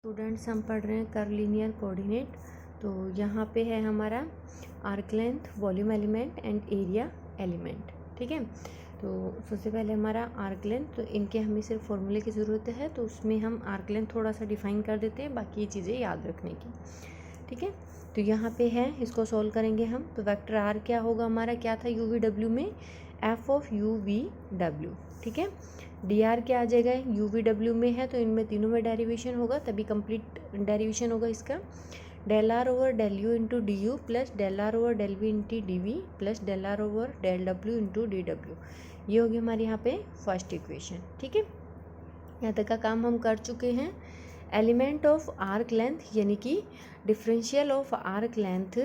Students हम पढ़ रहे हैं कर्लिनियर कोऑर्डिनेट। तो यहाँ पे है हमारा arc length, volume element and area element. ठीक है, तो सबसे पहले हमारा आर्क लेंथ, तो इनके हमें सिर्फ फॉर्मूले की ज़रूरत है, तो उसमें हम आर्क लेंथ थोड़ा सा डिफाइन कर देते हैं, बाकी ये चीज़ें याद रखने की। ठीक है, तो यहाँ पे है, इसको सॉल्व करेंगे हम। तो वेक्टर आर क्या होगा हमारा, क्या था यू वी डब्ल्यू में, F of you V W. ठीक है, डी आर क्या आ जाएगा, यू वी डब्ल्यू में है तो इनमें तीनों में डेरिवेशन होगा, तभी कंप्लीट डेरिवेशन होगा इसका। Del r over del you into D you plus del r over del we into D we plus del r over del W into D W. ये होगी हमारे यहाँ पे फर्स्ट इक्वेशन। ठीक है, यहाँ तक का काम हम कर चुके हैं। एलिमेंट ऑफ आर्क लेंथ यानी कि differential of arc length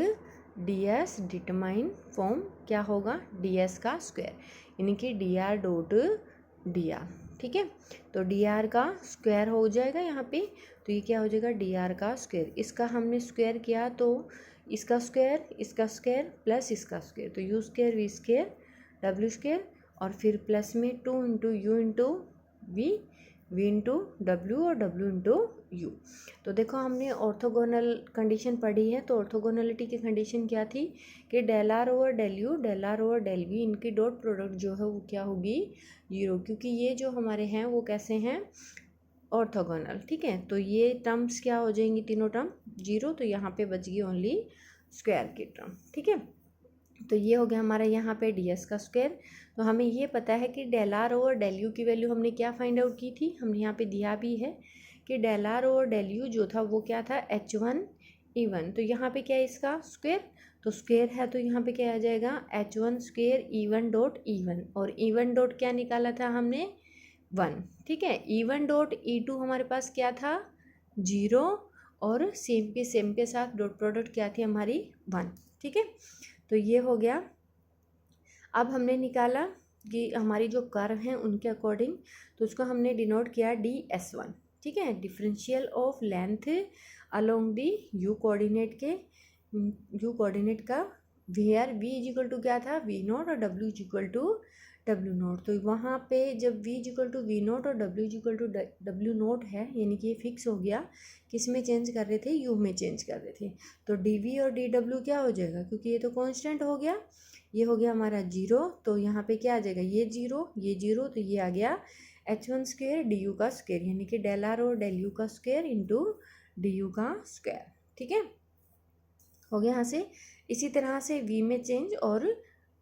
D S determine form क्या होगा, डी एस का स्क्वायर, यानी कि D R dot D R. ठीक है, तो डी आर का स्क्वायर हो जाएगा यहाँ पे, तो ये क्या हो जाएगा डी आर का स्क्वायर। इसका हमने स्क्वायर किया तो इसका स्क्वायर प्लस इसका स्क्वायर, तो यू स्क्वायर वी स्क्वायर डब्ल्यू स्क्वायर, और फिर प्लस में 2 into u into v, v into डब्ल्यू और डब्ल्यू इंटू यू। तो देखो हमने ऑर्थोगोनल कंडीशन पढ़ी है, तो ऑर्थोगोनलिटी की कंडीशन क्या थी कि del r over del u, del r over del v, इनकी डॉट प्रोडक्ट जो है वो क्या होगी, 0, क्योंकि ये जो हमारे हैं वो कैसे हैं, ऑर्थोगोनल। ठीक है, तो ये टर्म्स क्या हो जाएंगी, तीनों टर्म 0, तो यहाँ पे बच गई ओनली स्क्वायर की टर्म। ठीक है, तो ये हो गया हमारा यहाँ पे डी एस का स्क्वायर। तो हमें ये पता है कि del r over del u की वैल्यू हमने क्या फाइंड आउट की थी, हमने यहाँ पे दिया भी है कि del r over del u जो था वो क्या था, H1 E1। तो यहाँ पे क्या है इसका स्क्वायर, तो स्क्वायर है तो यहाँ पे क्या आ जाएगा H1 square E1 dot E1, और E1 डॉट क्या निकाला था हमने 1। ठीक है, E1 डॉट E2 हमारे पास क्या था 0, और सेम के साथ डॉट प्रोडक्ट क्या थी हमारी 1। ठीक है, तो ये हो गया। अब हमने निकाला कि हमारी जो कर्व हैं उनके अकॉर्डिंग, तो उसको हमने डिनोट किया DS1। ठीक है, differential of length along the u coordinate के, यू कोऑर्डिनेट का where v is equal to क्या था v नोट और w is equal to w naught. तो वहाँ पे जब v is equal to v naught और w is equal to w naught है, यानी कि ये फिक्स हो गया, किस में चेंज कर रहे थे, u में चेंज कर रहे थे, तो dv और dw क्या हो जाएगा, क्योंकि ये तो कांस्टेंट हो गया, ये हो गया हमारा 0, तो यहाँ पे क्या आ जाएगा, ये 0, तो ये आ गया H1 स्क्वायर डी यू का स्क्वायर, यानी कि डेल आर और डेल यू का स्क्वायर इंटू डी यू का स्क्वायर। ठीक है, हो गया यहाँ से। इसी तरह से v में चेंज और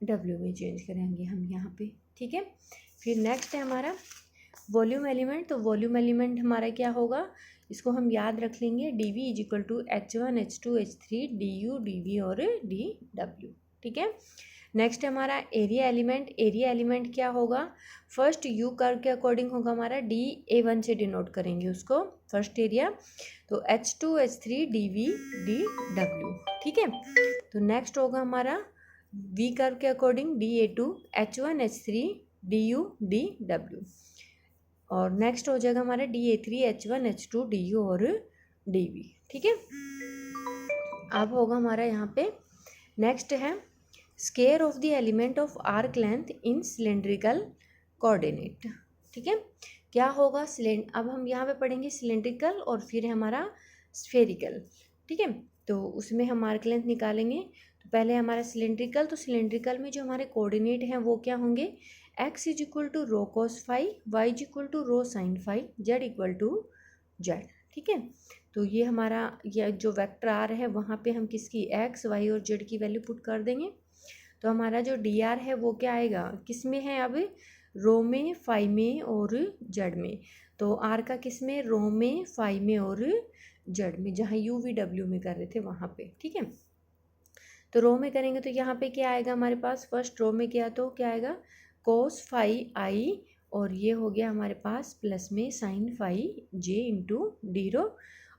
w में चेंज करेंगे हम यहाँ पे। ठीक है, फिर नेक्स्ट है हमारा वॉल्यूम एलिमेंट। तो वॉल्यूम एलिमेंट हमारा क्या होगा, इसको हम याद रख लेंगे, d v is equal to H1 H2 H3 d u d v और डी डब्ल्यू। ठीक है, नेक्स्ट हमारा एरिया एलिमेंट। एरिया एलिमेंट क्या होगा, फर्स्ट यू कर्व के अकॉर्डिंग होगा हमारा DA1 से डिनोट करेंगे उसको फर्स्ट एरिया, तो H2 H3 DV DW। ठीक है, तो नेक्स्ट होगा हमारा V कर्व के according DA2 H1 H3 DU DW, और नेक्स्ट हो जाएगा हमारा DA3 H1 H2 DU और DV। ठीक है, अब होगा हमारा यहाँ पे नेक्स्ट है square of the element of arc length in cylindrical coordinate. ठीक है, क्या होगा अब हम यहाँ पे पढ़ेंगे सिलेंड्रिकल और फिर हमारा स्फेरिकल। ठीक है, तो उसमें हम आर्क लेंथ निकालेंगे। तो पहले हमारा सिलेंड्रिकल, तो सिलेंड्रिकल में जो हमारे कोऑर्डिनेट हैं वो क्या होंगे, x is equal to rho cos phi, y is equal to rho sine phi, z equal to z. ठीक है, तो ये हमारा ये जो वेक्टर आर है वहाँ पे हम किसकी x y और z की वैल्यू पुट कर देंगे। तो हमारा जो डी आर है वो क्या आएगा, किस में है, अब रो में, फाई में और जेड में। तो आर का किस में, रो में, फाई में और जेड में, जहाँ यू वी डब्ल्यू में कर रहे थे वहाँ पे। ठीक है, तो रो में करेंगे तो यहाँ पे क्या आएगा हमारे पास, फर्स्ट रो में किया तो क्या आएगा कोस फाई आई, और ये हो गया हमारे पास प्लस में sign phi J into D rho,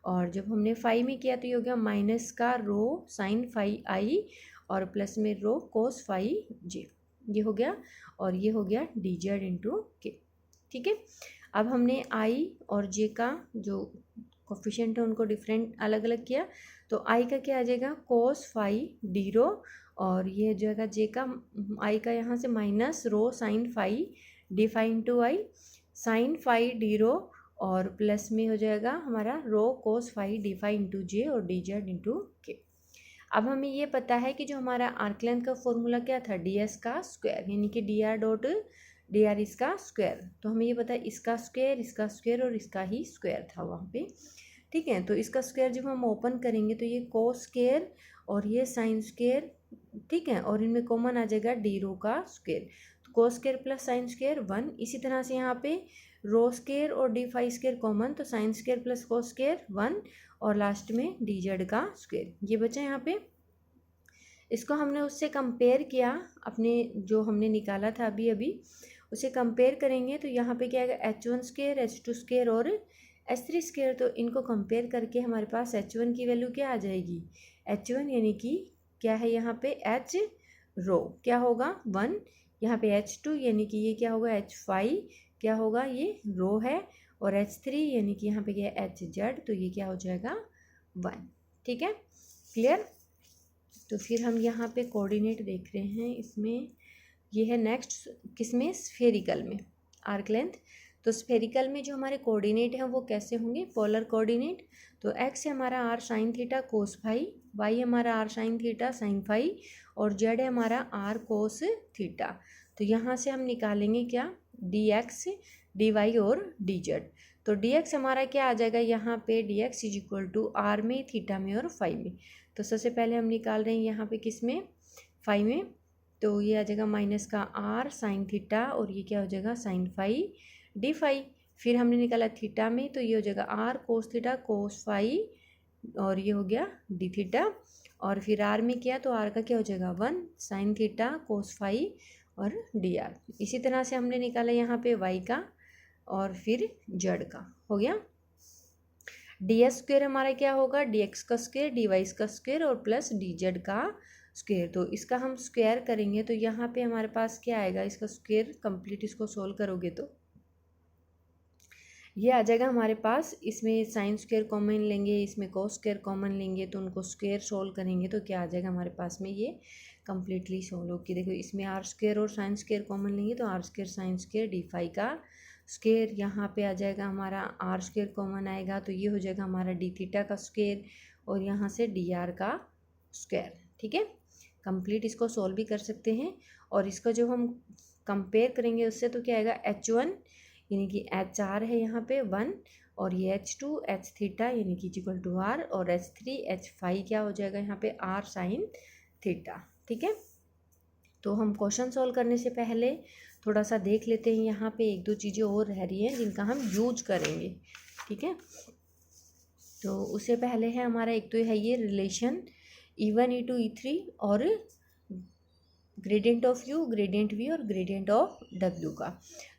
और जब हमने फाई में किया तो ये हो गया माइनस का रो साइन फाई आई और प्लस में रो कोस फाई जे, ये हो गया, और ये हो गया डी जेड इंटू के। ठीक है, अब हमने आई और जे का जो कोफिशिएंट है उनको डिफरेंट अलग अलग किया, तो आई का क्या आ जाएगा कोस फाई डी रो, और ये जो है जे का, आई का यहाँ से minus rho sine phi d phi into I, sine phi d rho और प्लस में हो जाएगा हमारा rho cos phi d phi into J और डी जेड इंटू के। अब हमें ये पता है कि जो हमारा आर्क लेंथ का फॉर्मूला क्या था, डी एस का स्क्वायर, यानी कि D R dot D R इसका स्क्वायर। तो हमें ये पता है इसका स्क्वायर और इसका ही स्क्वायर था वहाँ पे, ठीक है। तो इसका स्क्वायर जब हम ओपन करेंगे तो ये कोस स्क्वायर और ये साइन स्क्वायर, ठीक है, और इनमें कॉमन आ जाएगा डी रो का स्क्वायर। तो cos square plus sine square 1। इसी तरह से यहाँ पे रो स्क्वायर और डी फाई स्क्वायर कॉमन, तो sine square plus cos square 1 और लास्ट में डी जेड का स्क्वायर। ये बचा यहाँ पे। इसको हमने उससे कंपेयर किया, अपने जो हमने निकाला था अभी अभी उसे कंपेयर करेंगे तो यहाँ पे क्या आएगा, H1 स्क्वायर H2 स्क्वायर और H3 स्क्वायर। तो इनको कंपेयर करके हमारे पास H1 की वैल्यू क्या आ जाएगी, H1 यानी कि क्या है यहाँ पे H रो क्या होगा 1, यहाँ पे H2 यानी कि ये क्या होगा H5 क्या होगा, ये रो है, और H3 यानी कि यहाँ पे क्या है HZ, तो ये क्या हो जाएगा 1, ठीक है, क्लियर। तो फिर हम यहाँ पे कोऑर्डिनेट देख रहे हैं, इसमें ये है नेक्स्ट किसमें, स्फेरिकल में आर्क लेंथ। तो स्फेरिकल में जो हमारे कोऑर्डिनेट हैं वो कैसे होंगे, पोलर कोऑर्डिनेट। तो एक्स है हमारा R sine theta cos phi, Y हमारा R sine theta sine phi, और जेड है हमारा आर कोस थीटा। तो यहाँ से हम निकालेंगे क्या, डी एक्स डी वाई और डी जेड। तो डी एक्स हमारा क्या आ जाएगा यहाँ पे, d x is equal to r में थीटा में और फाई में। तो सबसे पहले हम निकाल रहे हैं यहाँ पे किस में, फाई में। तो ये आ जाएगा माइनस का आर साइन थीटा और ये क्या हो जाएगा साइन फाई डी फाई। फिर हमने निकाला थीटा में, तो ये हो जाएगा r cos theta cos phi और ये हो गया डी थीटा। और फिर आर में किया तो आर का क्या हो जाएगा 1 साइन थीटा कोस फाई और डी आर। इसी तरह से हमने निकाला यहाँ पे वाई का और फिर जेड का हो गया। डी एस स्क्वायर हमारा क्या होगा, डी एक्स का स्क्वायर डी वाई का स्क्वायर और प्लस डी जेड का स्क्वायर। तो इसका हम स्क्वायर करेंगे तो यहाँ पे हमारे पास क्या आएगा, इसका स्क्वायर कंप्लीट इसको सोल्व करोगे तो ये आ जाएगा हमारे पास। इसमें साइन स्क्वायर कॉमन लेंगे, इसमें कोस स्क्वायर कॉमन लेंगे, तो उनको स्क्वायर सोल्व करेंगे तो क्या आ जाएगा हमारे पास में, ये कम्प्लीटली सोल्व होगी। देखो इसमें आर स्क्वायर और साइन स्क्वायर कॉमन लेंगे तो r square sine square d phi का स्क्वायर, यहाँ पे आ जाएगा हमारा आर स्क्वायर कॉमन आएगा तो ये हो जाएगा हमारा डी थीटा का स्क्वायर और यहाँ से डी आर का स्क्वायर, ठीक है। कंप्लीट इसको सोल्व भी कर सकते हैं। और इसका जो हम कंपेयर करेंगे उससे तो क्या आएगा, H1 यानी कि HR है यहाँ पे 1 और ये H2 H थीटा यानी कि इक्वल टू R और H3 H5 क्या हो जाएगा यहाँ पे R साइन थीटा, ठीक है। तो हम क्वेश्चन सॉल्व करने से पहले थोड़ा सा देख लेते हैं, यहाँ पे एक दो चीज़ें और रह रही हैं जिनका हम यूज करेंगे, ठीक है। तो उससे पहले है हमारा एक तो है ये रिलेशन E1 E2 E3 और gradient of U gradient V और ग्रेडियंट ऑफ W का।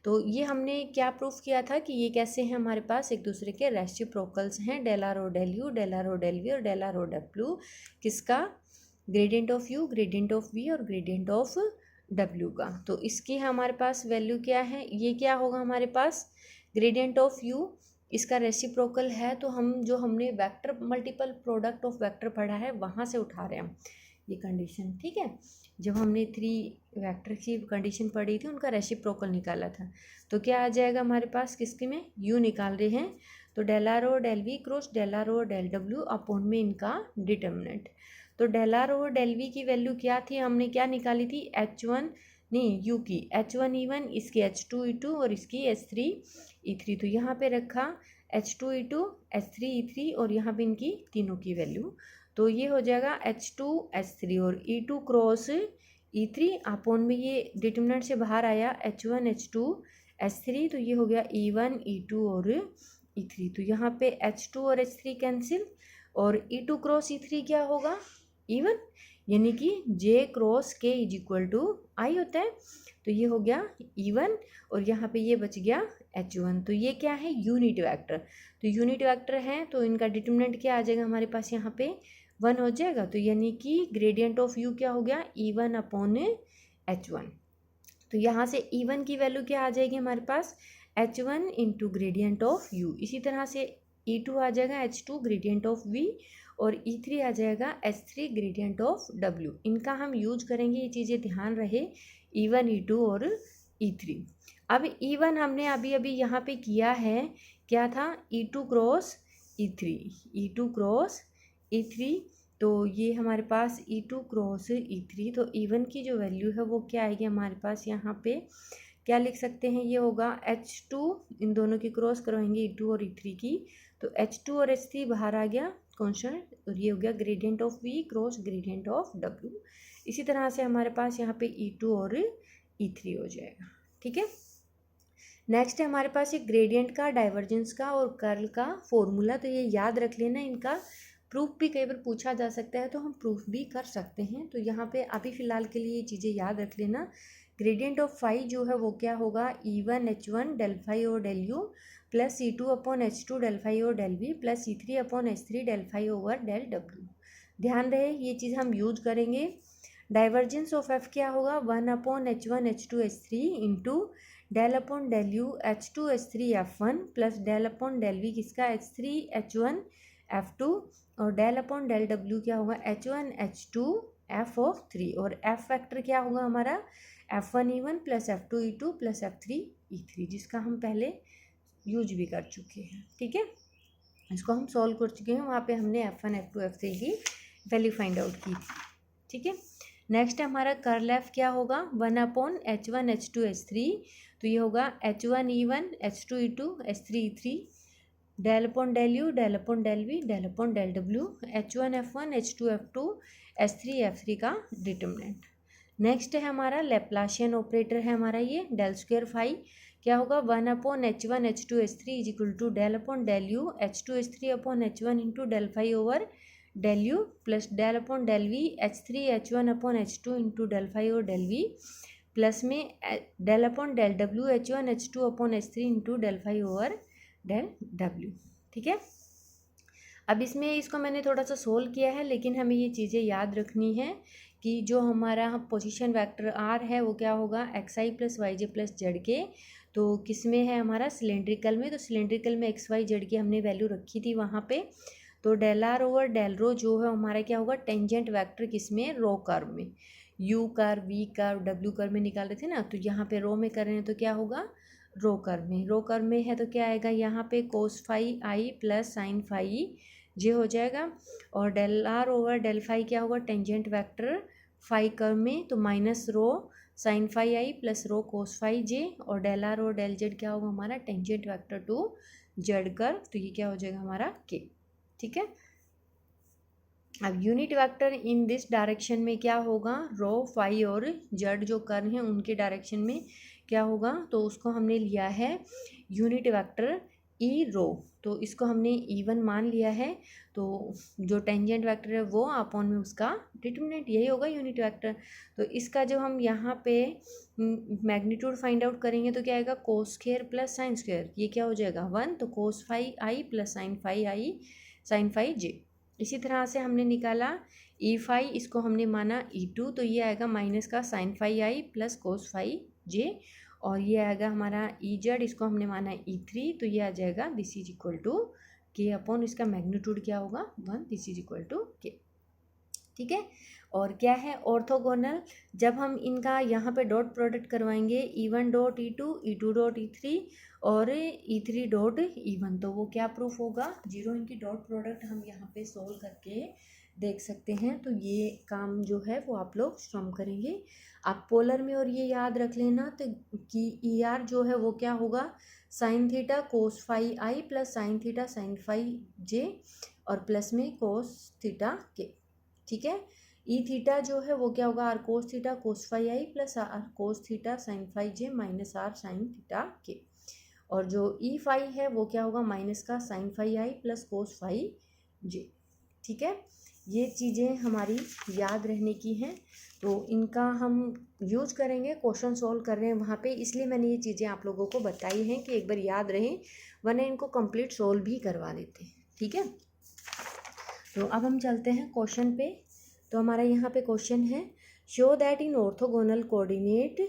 तो ये हमने क्या प्रूफ किया था कि ये कैसे हैं, हमारे पास एक दूसरे के रेसिप्रोकल्स हैं, डेल आर और डेल U, डेल आर और डेल V और डेल आर और W किसका, gradient of U gradient of V और ग्रेडियंट ऑफ W का। तो इसकी हमारे पास वैल्यू क्या है, ये क्या होगा हमारे पास, ग्रेडियंट ऑफ U इसका रेसिप्रोकल है, तो हम जो हमने vector multiple product of vector पढ़ा है वहाँ से उठा रहे हैं हम ये कंडीशन, ठीक है। जब हमने 3 वेक्टर की कंडीशन पढ़ी थी उनका रेसिप्रोकल निकाला था, तो क्या आ जाएगा हमारे पास किसके में, U निकाल रहे हैं तो डेल आर और del V cross del r और डेल W अपॉन में इनका डिटर्मिनेंट। तो डेल आर और डेल V की वैल्यू क्या थी, हमने क्या निकाली थी, H1 नहीं U की H1 E1, इसकी H2 E2 और इसकी H3 E3। तो यहाँ पे रखा H2 E2 H3 E3 और यहाँ पे इनकी तीनों की वैल्यू, तो ये हो जाएगा H2 H3 और E2 क्रॉस E3 अपॉन में ये डिटर्मिनेंट से बाहर आया H1 H2 H3, तो ये हो गया E1 E2 और E3। तो यहाँ पे H2 और H3 कैंसिल और E2 क्रॉस E3 क्या होगा, E1 यानी कि J cross K is equal to I होता है, तो ये हो गया E1 और यहाँ पे ये बच गया H1। तो ये क्या है, यूनिट वेक्टर। तो यूनिट वेक्टर है तो इनका डिटर्मिनेंट क्या आ जाएगा हमारे पास यहाँ पे 1 हो जाएगा, तो यानी कि ग्रेडियंट ऑफ U क्या हो गया, E1 अपॉन H1। तो यहाँ से E1 की वैल्यू क्या आ जाएगी हमारे पास, H1 into gradient of U। इसी तरह से E2 आ जाएगा H2 ग्रेडियंट ऑफ V और E3 आ जाएगा H3 ग्रेडियंट ऑफ W। इनका हम यूज करेंगे, ये चीज़ें ध्यान रहे, E1 E2 और E3। अब E1 हमने अभी अभी यहाँ पे किया है क्या था, E2 cross E3, E2 cross E3। तो ये हमारे पास E2 क्रॉस E3, तो E1 की जो वैल्यू है वो क्या आएगी हमारे पास, यहाँ पे क्या लिख सकते हैं, ये होगा H2, इन दोनों की क्रॉस करवाएंगे E2 और E3 की, तो H2 और H3 बाहर आ गया कॉन्स्टेंट, और ये हो गया gradient of V cross gradient of W। इसी तरह से हमारे पास यहाँ पे E2 और E3 हो जाएगा। ठीक है, नेक्स्ट है हमारे पास ये ग्रेडियंट का, डाइवर्जेंस का और कर्ल का फॉर्मूला। तो ये याद रख लेना, इनका प्रूफ भी कई बार पूछा जा सकता है, तो हम प्रूफ भी कर सकते हैं। तो यहाँ पे अभी फ़िलहाल के लिए ये चीज़ें याद रख लेना। ग्रेडियंट ऑफ फाई जो है वो क्या होगा, E1 H1 डेल फाई और del u plus E2 upon H2 del phi और del v plus E3 upon H3 del phi over del W। ध्यान रहे ये चीज़ हम यूज करेंगे। डाइवर्जेंस ऑफ F क्या होगा, 1 upon H1 H2 H3 into del upon del u H2 H3 F1 plus del upon del v किसका, H3 H1 F2 और del upon del W क्या होगा, H1 H2 F ऑफ 3, और F factor क्या होगा हमारा, F1 E1 plus F2 E2 plus F3 E3, जिसका हम पहले यूज भी कर चुके हैं। ठीक है, इसको हम सॉल्व कर चुके हैं, वहाँ पे हमने F1 F2 F3 की वैल्यू फाइंड आउट की थी। ठीक है, नेक्स्ट हमारा कर्ल F क्या होगा, 1 अपॉन H1 H2 H3, तो ये होगा H1 E1 H2 E2 H3 E3 del upon del u del upon del v del upon del W, H1 F1 H2 F2 H3 F3 का determinant. Next है हमारा Laplacian operator है हमारा ये, del square phi क्या होगा, 1 upon H1 H2 H3 is equal to del upon del u H2 H3 upon H1 into del phi over del u plus del upon del v H3 H1 upon H2 into del phi और del v plus में del upon del W H1 H2 upon H3 into del phi over del W। ठीक है, अब इसमें इसको मैंने थोड़ा सा सोल्व किया है, लेकिन हमें ये चीज़ें याद रखनी है कि जो हमारा पोजीशन वेक्टर R है वो क्या होगा, XI plus YJ plus ZK, तो किस में है हमारा, सिलेंड्रिकल में। तो सिलेंड्रिकल में XY ZK हमने वैल्यू रखी थी वहाँ पे, तो del R over del rho जो है हमारा क्या होगा, टेंजेंट वेक्टर किस में, रो कर्व में, U curve V curve W curve में निकाल रहे थे ना, तो यहाँ पे रो में कर रहे हैं तो क्या होगा, रो कर्व में। रो कर्व में है तो क्या आएगा यहाँ पे cos phi i plus sine phi j हो जाएगा, और del r over del phi क्या होगा, टेंजेंट वेक्टर फाई कर्व में, तो minus rho sine phi i plus rho cos phi j, और डेल आर और डेल जेड क्या होगा हमारा, tangent vector to z curve, तो ये क्या हो जाएगा हमारा के। ठीक है, अब unit vector in this direction में क्या होगा, रो फाई और जेड जो कर्व हैं उनके डायरेक्शन में क्या होगा, तो उसको हमने लिया है यूनिट वेक्टर ई रो, तो इसको हमने E1 मान लिया है, तो जो टेंजेंट वेक्टर है वो अपॉन में उसका डिटरमिनेंट, यही होगा यूनिट वेक्टर। तो इसका जब हम यहाँ पे मैग्नीट्यूड फाइंड आउट करेंगे तो क्या आएगा, cos square plus sine square, ये क्या हो जाएगा 1, तो कोस phi i plus sine phi I sine phi जे। इसी तरह से हमने निकाला ई फाई, इसको हमने माना E2, तो ये आएगा माइनस का sign phi i plus cos phi j, और ये आएगा हमारा ई जेड, इसको हमने माना E3, तो ये आ जाएगा दिस इज इक्वल टू के अपॉन इसका मैग्नीट्यूड क्या होगा 1, दिस इज इक्वल टू के। ठीक है, और क्या है ऑर्थोगोनल, जब हम इनका यहाँ पे डॉट प्रोडक्ट करवाएंगे E1 dot E2 E2 dot E3 और E3 डॉट E1, तो वो क्या प्रूफ होगा, जीरो, इनकी डॉट प्रोडक्ट हम यहाँ पे सोल्व करके देख सकते हैं। तो ये काम जो है वो आप लोग स्वयं करेंगे। आप पोलर में और ये याद रख लेना तो कि ER जो है वो क्या होगा, sine theta cos phi i plus sine theta sine phi j और प्लस में कोस थीटा के। ठीक है, ई थीटा जो है वो क्या होगा, r cos theta cos phi i plus r cos theta sine phi j minus r sine theta k, और जो ई फाई है वो क्या होगा, माइनस का sign phi i plus cos phi जे। ठीक है, ये चीज़ें हमारी याद रहने की हैं, तो इनका हम यूज करेंगे, क्वेश्चन सॉल्व कर रहे हैं वहाँ पे, इसलिए मैंने ये चीज़ें आप लोगों को बताई हैं कि एक बार याद रहें, वरना इनको कंप्लीट सॉल्व भी करवा देते हैं। ठीक है, तो अब हम चलते हैं क्वेश्चन पे। तो हमारा यहाँ पे क्वेश्चन है, show that in orthogonal coordinate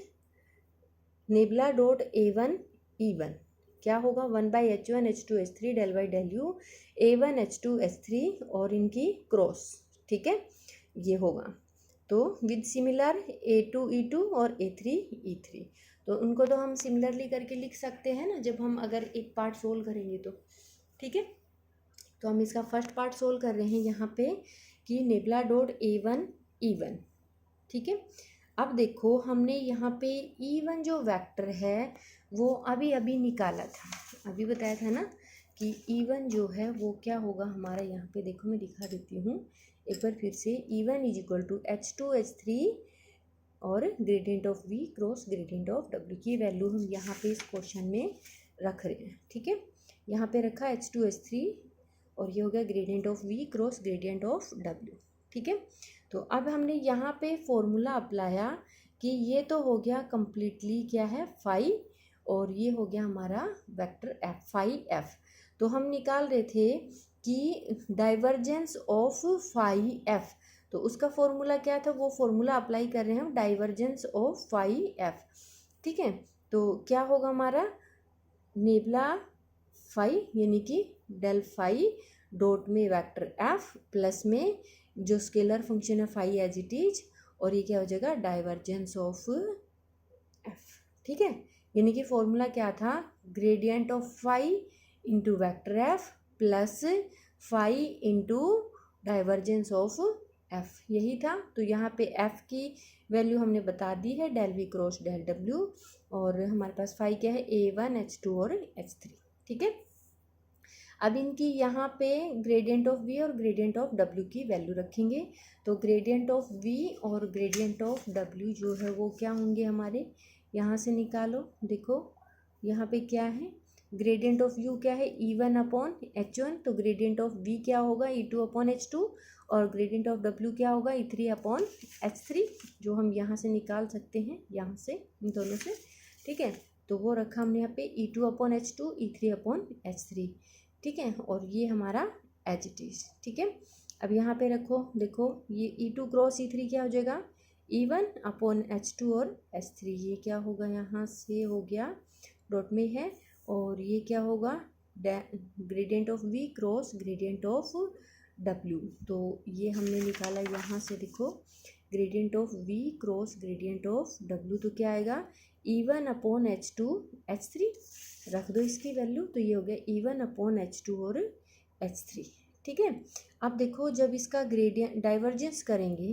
nebula dot A1 E1 क्या होगा, 1/H1 H2 H3 del by del you A1 H2 H3 और इनकी क्रॉस। ठीक है, ये होगा तो विद सिमिलर A2 E2 और A3 E3। तो उनको तो हम सिमिलरली करके लिख सकते हैं ना, जब हम अगर एक पार्ट सोल्व करेंगे तो। ठीक है, तो हम इसका फर्स्ट पार्ट सोल्व कर रहे हैं यहाँ पे कि नेबला डॉट A1 E1। ठीक है, अब देखो हमने यहाँ पे E1 जो वेक्टर है वो अभी अभी निकाला था, अभी बताया था ना कि E1 जो है वो क्या होगा हमारा, यहाँ पे देखो मैं दिखा देती हूँ एक बार फिर से। E1 is equal to H2 H3 और gradient of V cross gradient of W की वैल्यू हम यहाँ पे इस क्वेश्चन में रख रहे हैं। ठीक है, यहाँ पे रखा H2 H3 और ये हो गया gradient of V cross gradient of W। ठीक है, तो अब हमने यहाँ पे फॉर्मूला अप्लाया कि ये तो हो गया कंप्लीटली क्या है फाई, और ये हो गया हमारा वेक्टर F फाई F। तो हम निकाल रहे थे कि डाइवर्जेंस ऑफ फाई F, तो उसका फॉर्मूला क्या था, वो फॉर्मूला अप्लाई कर रहे हैं हम डाइवर्जेंस ऑफ फाई F। ठीक है, तो क्या होगा हमारा नेबला फाई यानी कि डेल फाई डॉट में वेक्टर F प्लस में जो स्केलर फंक्शन है फाई एज इट इज, और ये क्या हो जाएगा डाइवर्जेंस ऑफ F। ठीक है, यानी कि फॉर्मूला क्या था, gradient of phi into vector F plus phi into divergence of F, यही था। तो यहाँ पे F की वैल्यू हमने बता दी है del V cross del W, और हमारे पास फाई क्या है A1 H2 और H3। ठीक है, अब इनकी यहाँ पे ग्रेडियंट ऑफ V और ग्रेडियंट ऑफ W की वैल्यू रखेंगे। तो ग्रेडियंट ऑफ V और ग्रेडियंट ऑफ W जो है वो क्या होंगे हमारे, यहाँ से निकालो। देखो यहाँ पे क्या है, ग्रेडियंट ऑफ U क्या है E1 अपॉन H1, तो ग्रेडियंट ऑफ V क्या होगा E2 अपॉन H2, और ग्रेडियंट ऑफ W क्या होगा E3 अपॉन H3, जो हम यहाँ से निकाल सकते हैं, यहाँ से इन दोनों से। ठीक है, तो वो रखा हमने यहाँ पे E2 upon H2 E3 upon H3। ठीक है, और ये हमारा एज इट इज। ठीक है, अब यहाँ पे रखो, देखो ये E2 क्रॉस E3 क्या हो जाएगा E1 अपॉन H2 और H3, ये क्या होगा यहाँ से हो गया डॉट में है, और ये क्या होगा gradient of V cross gradient of W। तो ये हमने निकाला यहाँ से, देखो gradient of V cross gradient of W, तो क्या आएगा E1 अपॉन H2 H3, रख दो इसकी वैल्यू, तो ये हो गया E1 अपॉन H2 और H3। ठीक है, अब देखो जब इसका ग्रेडियंट डाइवर्जेंस करेंगे,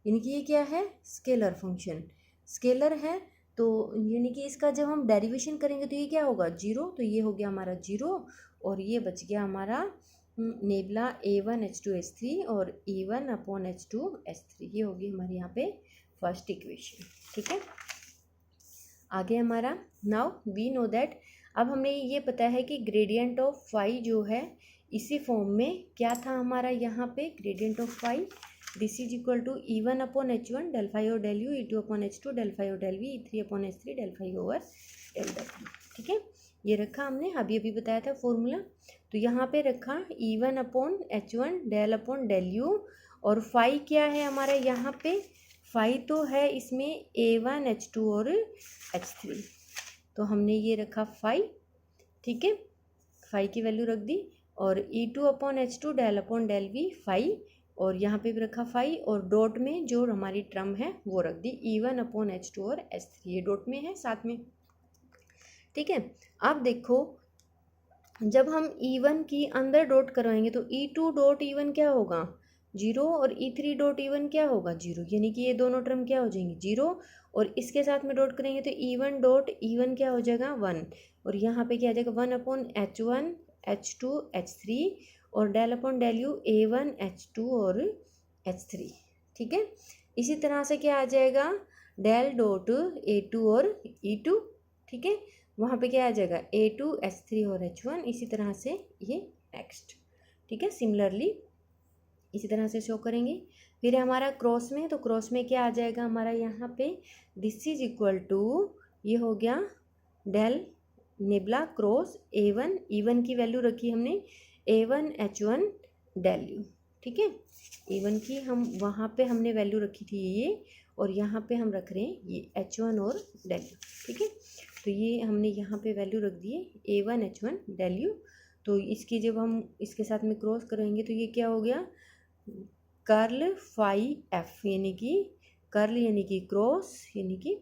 यानी कि ये क्या है स्केलर फंक्शन, स्केलर है, तो यानी कि इसका जब हम डेरिवेशन करेंगे तो ये क्या होगा जीरो, तो ये हो गया हमारा जीरो, और ये बच गया हमारा नेबला A1 H2 H3 और E1 अपॉन H2 H3, ये होगी हमारी यहाँ पे फर्स्ट इक्वेशन। ठीक है, आगे हमारा नाउ वी नो दैट, अब हमें ये पता है कि ग्रेडियंट ऑफ फाई जो है इसी फॉर्म में क्या था हमारा यहाँ पे gradient of phi, this is equal to E1 upon H1 del phi और del U, E2 upon H2 del phi और del V, E3 upon H3 del phi over del W। ठीक है, ये रखा हमने, अभी अभी बताया था फॉर्मूला। तो यहाँ पे रखा E1 upon H1 del upon del U, और फाई क्या है हमारा यहाँ पे, फाई तो है इसमें A1 H2 और H3, तो हमने ये रखा फाई। ठीक है, फाई की वैल्यू रख दी, और E2 upon H2 del upon del V phi, और यहाँ पे भी रखा फाई, और डॉट में जो हमारी टर्म है वो रख दी E1 अपॉन H2 और H3, ये डॉट में है साथ में। ठीक है, अब देखो जब हम E1 की अंदर डॉट करवाएंगे तो E2 डॉट E1 क्या होगा जीरो, और E3 डॉट E1 क्या होगा जीरो, यानी कि ये दोनों टर्म क्या हो जाएंगी जीरो, और इसके साथ में डॉट करेंगे तो E1 डॉट E1 क्या हो जाएगा 1, और यहाँ पे क्या आ जाएगा 1 अपॉन H1 H2 H3, और del upon del U A1 H2 और H3। ठीक है, इसी तरह से क्या आ जाएगा डेल डॉट A2 और E2। ठीक है, वहाँ पे क्या आ जाएगा A2 H3 और H1, इसी तरह से ये नेक्स्ट। ठीक है, सिमिलरली इसी तरह से शो करेंगे। फिर हमारा क्रॉस में, तो क्रॉस में क्या आ जाएगा हमारा यहाँ पे दिस इज इक्वल टू, ये हो गया del nebula cross A1, E1 की वैल्यू रखी हमने A1 H1 डेल U। ठीक है, A1 की हम वहाँ पे हमने वैल्यू रखी थी ये, और यहाँ पे हम रख रहे हैं ये H1 और डेल U। ठीक है, तो ये हमने यहाँ पे वैल्यू रख दी है A1 H1 डेल U। तो इसकी जब हम इसके साथ में क्रॉस करेंगे तो ये क्या हो गया कर्ल फाई F, यानी कि कर्ल यानी कि क्रॉस यानी कि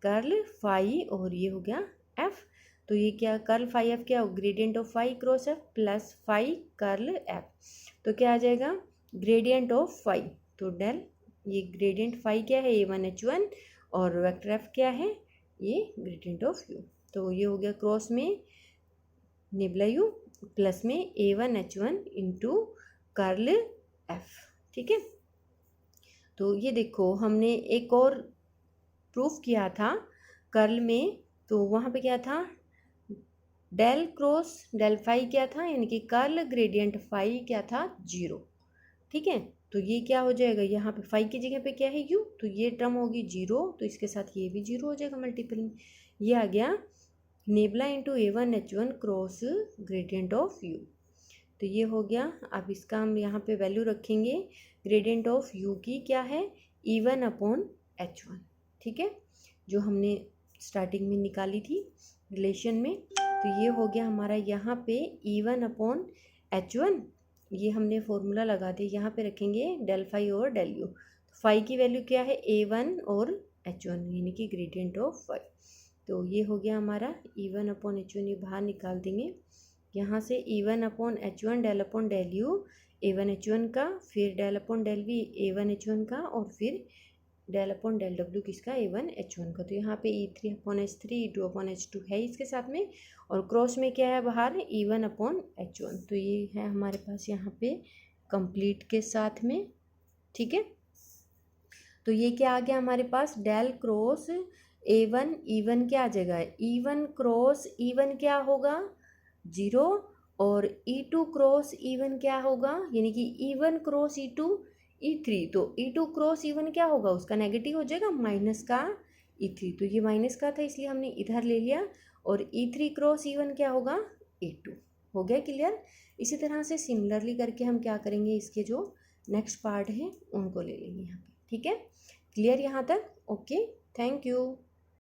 कर्ल फाई और ये हो गया एफ। तो ये क्या कर्ल फाई एफ क्या हो, gradient of phi cross F plus phi curl F. तो क्या आ जाएगा ग्रेडियंट ऑफ फाई, तो डेल ये ग्रेडियंट फाई क्या है A1H1 और वेक्टर एफ क्या है ये ग्रेडियंट ऑफ यू। तो ये हो गया क्रॉस में निबला यू प्लस में A1H1 इंटू कर्ल एफ। ठीक है, तो ये देखो हमने एक और प्रूफ किया था कर्ल में, तो वहाँ पे क्या था डेल क्रॉस डेल फाई क्या था, यानी कि कर्ल ग्रेडियंट फाई क्या था 0। ठीक है, तो ये क्या हो जाएगा यहाँ पे फाई की जगह पे क्या है यू, तो ये टर्म होगी 0, तो इसके साथ ये भी 0 हो जाएगा मल्टीपल में। ये आ गया nebula into A1H1 cross gradient of you. तो ये हो गया। अब इसका हम यहाँ पे वैल्यू रखेंगे, ग्रेडियंट ऑफ यू की क्या है E1/H1। ठीक है, जो हमने स्टार्टिंग में निकाली थी रिलेशन में। तो ये हो गया हमारा यहाँ पे E1/H1, ये हमने फॉर्मूला लगा दिया, यहाँ पे रखेंगे डेल फाई और डेल यू। फाई की वैल्यू क्या है A1 और H1 यानी कि ग्रेडियंट ऑफ फाई। तो ये हो गया हमारा E1/H1, ये बाहर निकाल देंगे यहाँ से E1/H1 del upon del you A1H1 का, फिर del upon del we A1H1 का, और फिर डेल अपॉन डेल डब्ल्यू किसका A1H1 का। तो यहाँ पे E3/H3 E2/H2 है इसके साथ में, और क्रॉस में क्या है बाहर E1/H1। तो ये है हमारे पास यहाँ पे कंप्लीट के साथ में। ठीक है, तो ये क्या आ गया हमारे पास डेल क्रॉस A1 E1 क्या आ जाएगा E1 क्रॉस E1 क्या होगा 0, और E2 क्रॉस E1 क्या होगा, यानी कि E1 क्रॉस E2 E3। तो E2 क्रॉस E1 क्या होगा, उसका नेगेटिव हो जाएगा माइनस का E3, तो ये माइनस का था इसलिए हमने इधर ले लिया। और E3 क्रॉस E1 क्या होगा E2। हो गया क्लियर। इसी तरह से सिमिलरली करके हम क्या करेंगे, इसके जो नेक्स्ट पार्ट है उनको ले लेंगे यहाँ पे। ठीक है, क्लियर यहाँ तक। Okay, thank you.